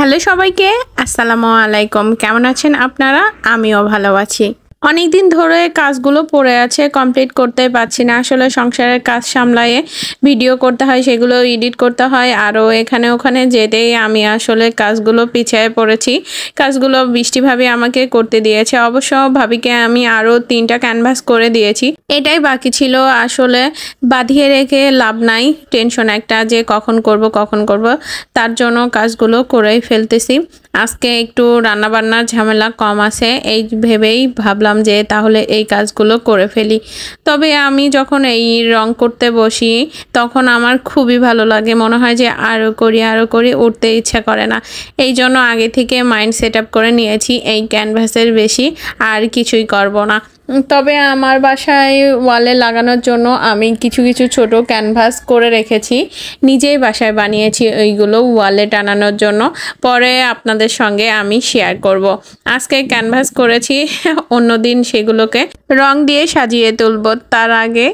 Hello সবাইকে, আসসালামু আলাইকুম। কেমন আছেন আপনারা? আমিও ভালো আছি। অনেক দিন ধরে কাজগুলো পড়ে আছে, কমপ্লিট করতে পারছি না। আসলে সংসারের কাজ সামলায়ে ভিডিও করতে হয়, সেগুলো এডিট করতে হয়, আরও এখানে ওখানে যেতেই আমি আসলে কাজগুলো পিছিয়ে পড়েছি। কাজগুলো বৃষ্টি ভাবি আমাকে করতে দিয়েছে। অবশ্য ভাবিকে আমি আরও 3টা ক্যানভাস করে দিয়েছি। এটাই বাকি ছিল। আসলে বাঁধিয়ে রেখে লাভ নাই, টেনশন একটা যে কখন করব, তার জন্য কাজগুলো করেই ফেলতেছি। আজকে একটু রান্নাবান্নার ঝামেলা কম আছে, এই ভেবেই ভাবলাম যে তাহলে এই কাজগুলো করে ফেলি। তবে আমি যখন এই রং করতে বসি তখন আমার খুবই ভালো লাগে, মনে হয় যে আরও করি, উঠতে ইচ্ছা করে না। এই জন্য আগে থেকে মাইন্ড সেট আপ করে নিয়েছি এই ক্যানভাসের বেশি আর কিছুই করব না। তবে আমার বাসায় ওয়ালে লাগানোর জন্য আমি কিছু ছোট ক্যানভাস করে রেখেছি, নিজেই বাসায় বানিয়েছি ওইগুলো ওয়ালে টানানোর জন্য। পরে আপনাদের সঙ্গে আমি শেয়ার করব। আজকে ক্যানভাস করেছি, অন্যদিন সেগুলোকে রং দিয়ে সাজিয়ে তুলব। তার আগে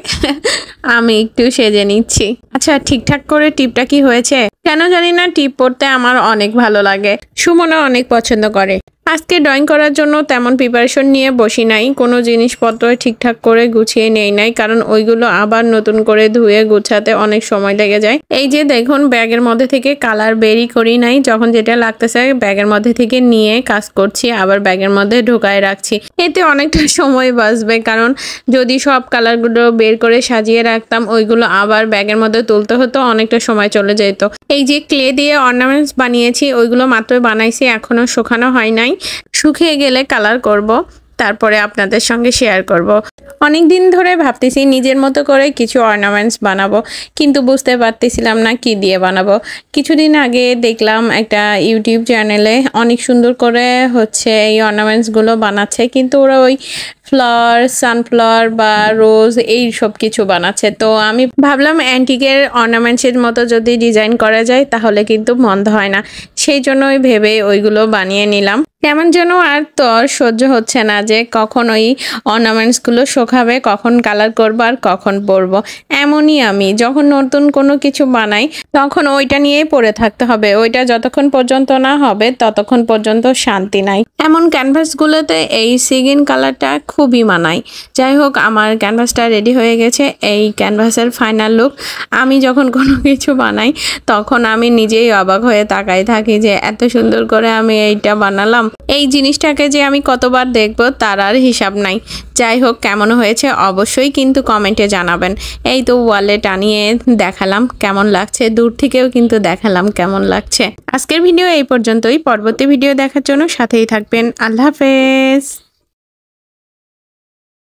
আমি একটু সেজে নিচ্ছি। আচ্ছা, ঠিকঠাক করে টিপটা কি হয়েছে? কেন জানি না, টিপ পড়তে আমার অনেক ভালো লাগে, সুমনও অনেক পছন্দ করে। আজকে ড্রয়িং করার জন্য তেমন প্রিপারেশন নিয়ে বসি নাই, কোনো জিনিসপত্র ঠিকঠাক করে গুছিয়ে নেই নাই, কারণ ওইগুলো আবার নতুন করে ধুয়ে গুছাতে অনেক সময় লেগে যায়। এই যে দেখুন, ব্যাগের মধ্যে থেকে কালার বেরই করি নাই, যখন যেটা লাগতেছে ব্যাগের মধ্যে থেকে নিয়ে কাজ করছি, আবার ব্যাগের মধ্যে ঢোকায় রাখছি। এতে অনেকটা সময় বাঁচবে, কারণ যদি সব কালারগুলো বের করে সাজিয়ে রাখতাম ওইগুলো আবার ব্যাগের মধ্যে তুলতে হতো, অনেকটা সময় চলে যেত। এই যে ক্লে দিয়ে অর্নামেন্টস বানিয়েছি, ওইগুলো মাত্র বানাইছি, এখনো শুকানো হয় নাই। শুকিয়ে গেলে কালার করব, তারপরে আপনাদের সঙ্গে শেয়ার করব। অনেক দিন ধরে ভাবতেছি নিজের মতো করে কিছু অর্নামেন্টস বানাবো, কিন্তু বুঝতে পারতেছিলাম না কি দিয়ে বানাবো। কিছুদিন আগে দেখলাম একটা ইউটিউব চ্যানেলে অনেক সুন্দর করে এই অর্নামেন্টসগুলো বানাচ্ছে, কিন্তু ওরা ওই ফ্লাওয়ার, সানফ্লাওয়ার বা রোজ এই সব কিছু বানাচ্ছে। তো আমি ভাবলাম অ্যান্টিকের অর্নামেন্টসের মতো যদি ডিজাইন করা যায় তাহলে কিন্তু মন্দ হয় না। সেই জন্যই ভেবে ওইগুলো বানিয়ে নিলাম। কেমন যেন আর তোর সহ্য হচ্ছে না যে কখন ওই অর্নামেন্টসগুলো শুকাবে, কখন কালার করবো আর কখন পরবো। এমনই আমি যখন নতুন কোনো কিছু বানাই তখন ওইটা নিয়েই পড়ে থাকতে হবে, ওইটা যতক্ষণ পর্যন্ত না হবে ততক্ষণ পর্যন্ত শান্তি নাই। এমন ক্যানভাসগুলোতে এই সিগিন কালারটা খুবই মানায়। যাই হোক, আমার ক্যানভাসটা রেডি হয়ে গেছে। এই ক্যানভাসের ফাইনাল লুক। আমি যখন কোনো কিছু বানাই তখন আমি নিজেই অবাক হয়ে তাকাই থাকি যে এত সুন্দর করে আমি এইটা বানালাম। এই জিনিসটাকে যে আমি কতবার দেখব তার আর হিসাব নাই। যাই হোক, কেমন হয়েছে অবশ্যই কিন্তু কমেন্টে জানাবেন। এই তো ওয়ালে টানিয়ে দেখালাম কেমন লাগছে, দূর থেকেও কিন্তু দেখালাম কেমন লাগছে। আজকের ভিডিও এই পর্যন্তই। পরবর্তী ভিডিও দেখার জন্য সাথেই থাকবেন। আল্লাহ হাফেজ।